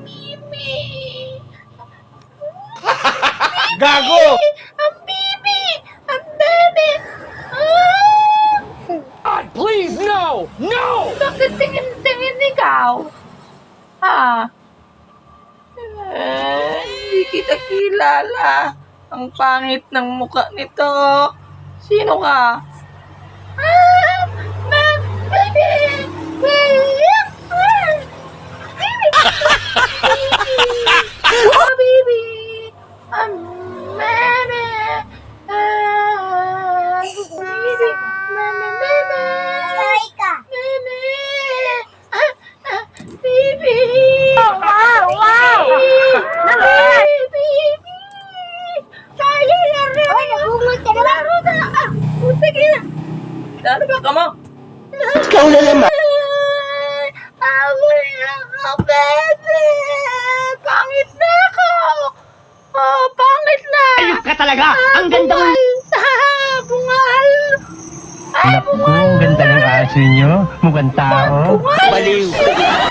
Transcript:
Bibi! Gago! Ang bibi! Ang bebe! Ah! God, please, no! No! Bakit tingin-tingin ikaw? Ha? Hindi kita kilala. Ang pangit ng muka nito. Sino ka? Ah! Baby! Baby! Oh, baby! Baby! Baby! Baby! Baby! Baby! Wow! Baby! Kaya laro! Laro na! Puta ka na! Laro ba ka mo? Ikaw na naman! Amoy ako, baby! Pangit na ako! Oh, pangit na! Ayos ka talaga! Ang ganda mo! Bungal! Ay, Naku, ang ganda ng aso nyo. Mukhang tao. bungal! Baliw!